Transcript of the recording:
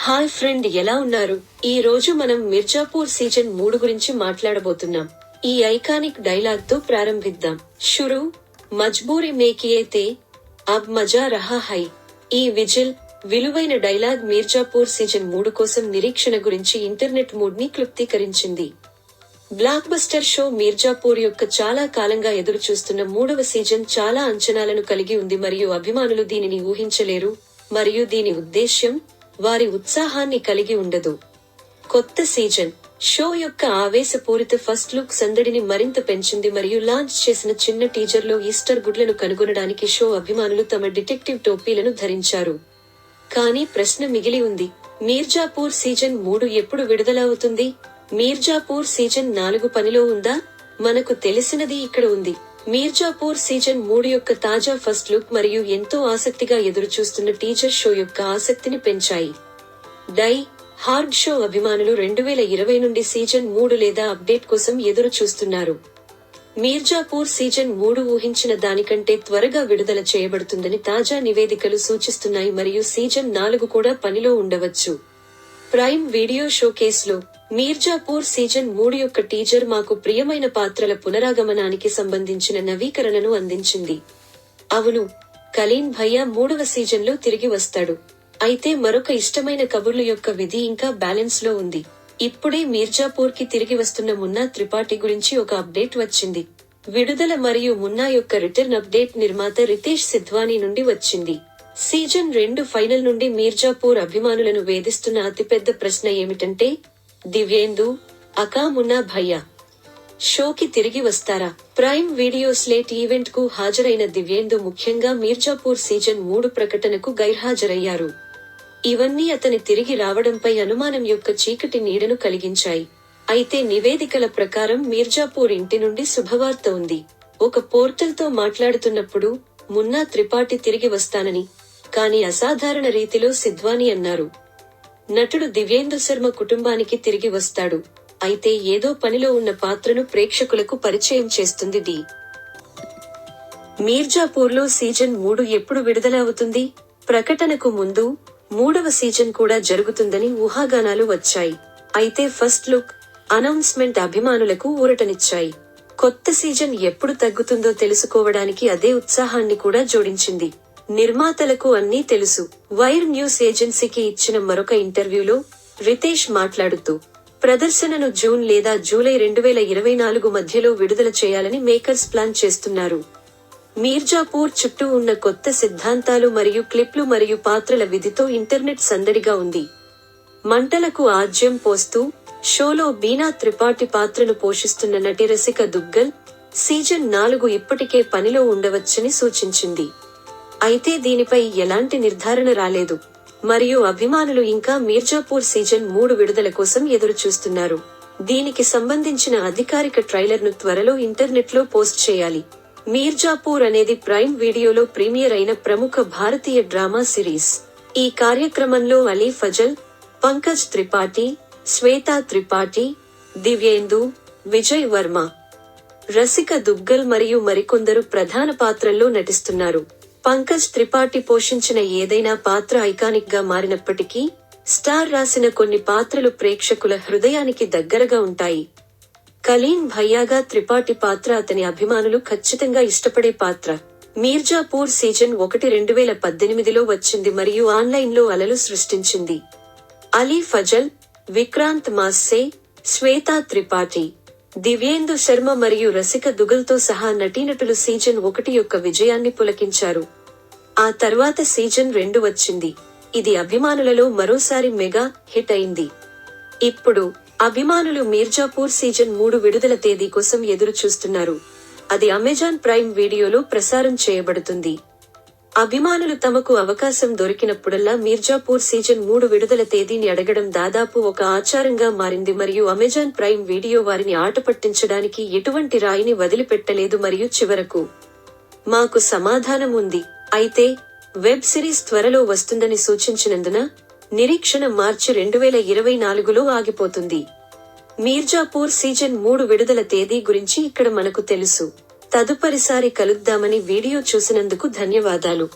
Hi friend, ఎలా ఉన్నారు? ఈ రోజు మనం మిర్జాపూర్ సీజన్ 3 గురించి మాట్లాడబోతున్నాం. ఈ ఐకానిక్ డైలాగ్ తో ప్రారంభిద్దాం. షురు మజ్బూరి మే కియే తే అబ్ మజా రహా హై. ఈ విలువైన డైలాగ్ మిర్జాపూర్ సీజన్ 3 కోసం నిరీక్షణ గురించి ఇంటర్నెట్ మూడ్ ని క్లుప్తీకరించింది. బ్లాక్ బస్టర్ షో మిర్జాపూర్ యొక్క చాలా కాలంగా ఎదురు చూస్తున్న 3వ సీజన్ చాలా అంచనాలను కలిగి ఉంది మరియు అభిమానులు దీనిని ఊహించలేరు, మరియు దీని ఉద్దేశ్యం వారి ఉత్సాహాన్ని కలిగి ఉండదు. కొత్త సీజన్ షో యొక్క ఆవేశపూరిత ఫస్ట్ లుక్ సందడిని మరింత పెంచింది మరియు లాంచ్ చేసిన చిన్న టీజర్ లో ఈస్టర్ గుడ్లను కనుగొనడానికి షో అభిమానులు తమ డిటెక్టివ్ టోపీలను ధరించారు. కానీ ప్రశ్న మిగిలి ఉంది, మిర్జాపూర్ సీజన్ 3 ఎప్పుడు విడుదల అవుతుంది? మిర్జాపూర్ సీజన్ 4 పనిలో ఉందా? మనకు తెలిసినది ఇక్కడ ఉంది. మిర్జాపూర్ సీజన్ 3 యొక్క తాజా ఫస్ట్ లుక్ మరియు ఎంతో ఆసక్తిగా ఎదురుచూస్తున్న టీజర్ షో యొక్క ఆసక్తిని పెంచాయి. డై హార్డ్ షో అభిమానులు 2020 నుండి సీజన్ 3 లేదా అప్డేట్ కోసం ఎదురు చూస్తున్నారు. మిర్జాపూర్ సీజన్ 3 ఊహించిన దానికంటే త్వరగా విడుదల చేయబడుతుందని తాజా నివేదికలు సూచిస్తున్నాయి మరియు సీజన్ 4 కూడా పనిలో ఉండవచ్చు. ప్రైమ్ వీడియో షోకేస్ లో మిర్జాపూర్ సీజన్ 3 యొక్క టీజర్ మాకు ప్రియమైన పాత్రల పునరాగమనానికి సంబంధించిన నవీకరణను అందించింది. అవును, కలీన్ భయ్యా 3వ సీజన్ లో తిరిగి వస్తాడు. అయితే మరొక ఇష్టమైన కబుర్లు యొక్క విధి ఇంకా బ్యాలెన్స్ లో ఉంది. ఇప్పుడే మిర్జాపూర్ కి తిరిగి వస్తున్న మున్నా త్రిపాఠి గురించి ఒక అప్డేట్ వచ్చింది. విడుదల మరియు మున్నా యొక్క రిటర్న్ అప్డేట్ నిర్మాత రితేష్ సిధ్వానీ నుండి వచ్చింది. సీజన్ 2 ఫైనల్ నుండి మిర్జాపూర్ అభిమానులను వేధిస్తున్న అతిపెద్ద ప్రశ్న ఏమిటంటే, దివ్యేందు అకా మున్నా భయ్యా షోకి తిరిగి వస్తారా? ప్రైమ్ వీడియో స్లేట్ ఈవెంట్ కు హాజరైన దివ్యేందు ముఖ్యంగా మిర్జాపూర్ సీజన్ 3 ప్రకటనకు గైర్హాజరయ్యారు. ఇవన్నీ అతని తిరిగి రావడంపై అనుమానం యొక్క చీకటి నీడను కలిగించాయి. అయితే నివేదికల ప్రకారం మిర్జాపూర్ ఇంటి నుండి శుభవార్త ఉంది. ఒక పోర్టల్ తో మాట్లాడుతున్నప్పుడు మున్నా త్రిపాఠి తిరిగి వస్తానని, కానీ అసాధారణ రీతిలో సిధ్వానీ అన్నారు. నటుడు దివ్యేందు శర్మ కుటుంబానికి తిరిగి వస్తాడు, అయితే ఏదో పనిలో ఉన్న పాత్రను ప్రేక్షకులకు పరిచయం చేస్తుంది. మిర్జాపూర్ లో సీజన్ 3 ఎప్పుడు విడుదల అవుతుంది? ప్రకటనకు ముందు 3వ సీజన్ కూడా జరుగుతుందని ఊహాగానాలు వచ్చాయి. అయితే ఫస్ట్ లుక్ అనౌన్స్మెంట్ అభిమానులకు ఊరటనిచ్చాయి. కొత్త సీజన్ ఎప్పుడు తగ్గుతుందో తెలుసుకోవడానికి అదే ఉత్సాహాన్ని కూడా జోడించింది. నిర్మాతలకు అన్నీ తెలుసు. వైర్ న్యూస్ ఏజెన్సీకి ఇచ్చిన మరొక ఇంటర్వ్యూలో రితేష్ మాట్లాడుతూ, ప్రదర్శనను జూన్ లేదా జూలై 2024 మధ్యలో విడుదల చేయాలని మేకర్స్ ప్లాన్ చేస్తున్నారు. మిర్జాపూర్ చుట్టూ ఉన్న కొత్త సిద్ధాంతాలు మరియు క్లిప్లు మరియు పాత్రల విధితో ఇంటర్నెట్ సందడిగా ఉంది. మంటలకు ఆజ్యం పోస్తూ షోలో బీనా త్రిపాఠి పాత్రను పోషిస్తున్న నటి రసిక దుగ్గల్ సీజన్ 4 ఇప్పటికే పనిలో ఉండవచ్చని సూచించింది. అయితే దీనిపై ఎలాంటి నిర్ధారణ రాలేదు మరియు అభిమానులు ఇంకా మిర్జాపూర్ సీజన్ 3 విడుదల కోసం ఎదురు చూస్తున్నారు. దీనికి సంబంధించిన అధికారిక ట్రైలర్ ను త్వరలో ఇంటర్నెట్ లో పోస్ట్ చేయాలి. మిర్జాపూర్ అనేది ప్రైమ్ వీడియోలో ప్రీమియర్ అయిన ప్రముఖ భారతీయ డ్రామా సిరీస్. ఈ కార్యక్రమంలో అలీ ఫజల్, పంకజ్ త్రిపాఠి, శ్వేతా త్రిపాఠి, దివ్యేందు, విజయ్ వర్మ, రసిక దుగ్గల్ మరియు మరికొందరు ప్రధాన పాత్రల్లో నటిస్తున్నారు. పంకజ్ త్రిపాఠి పోషించిన ఏదైనా పాత్ర ఐకానిక్ గా మారినప్పటికీ, స్టార్ రాసిన కొన్ని పాత్రలు ప్రేక్షకుల హృదయానికి దగ్గరగా ఉంటాయి. కలీన్ భయ్యాగా త్రిపాఠి పాత్ర అతని అభిమానులు ఖచ్చితంగా ఇష్టపడే పాత్ర. మిర్జాపూర్ సీజన్ 1 2018లో వచ్చింది మరియు ఆన్లైన్ లో అలలు సృష్టించింది. అలీ ఫజల్, విక్రాంత్ మాస్సే, శ్వేతా త్రిపాఠి, దివ్యేందు శర్మ మరియు రసిక దుగల్తో సహా నటీనటులు సీజన్ 1 యొక్క విజయాన్ని పులకించారు. ఆ తర్వాత సీజన్ 2 వచ్చింది. ఇది అభిమానులలో మరోసారి మెగా హిట్ అయింది. ఇప్పుడు అభిమానులు మిర్జాపూర్ సీజన్ 3 విడుదల తేదీ కోసం ఎదురు చూస్తున్నారు. అది అమెజాన్ ప్రైమ్ వీడియోలో ప్రసారం చేయబడుతుంది. అభిమానులు తమకు అవకాశం దొరికినప్పుడల్లా మిర్జాపూర్ సీజన్ 3 విడుదల తేదీని అడగడం దాదాపు ఒక ఆచారంగా మారింది మరియు అమెజాన్ ప్రైమ్ వీడియో వారిని ఆట పట్టించడానికి ఎటువంటి రాయిని వదిలిపెట్టలేదు మరియు చివరకు మాకు సమాధానం ఉంది. అయితే వెబ్ సిరీస్ త్వరలో వస్తుందని సూచించినందున నిరీక్షణ మార్చి 2024లో ఆగిపోతుంది. మిర్జాపూర్ సీజన్ 3 విడుదల తేదీ గురించి ఇక్కడ మనకు తెలుసు. తదుపరిసారి కలుద్దామని వీడియో చూసినందుకు ధన్యవాదాలు.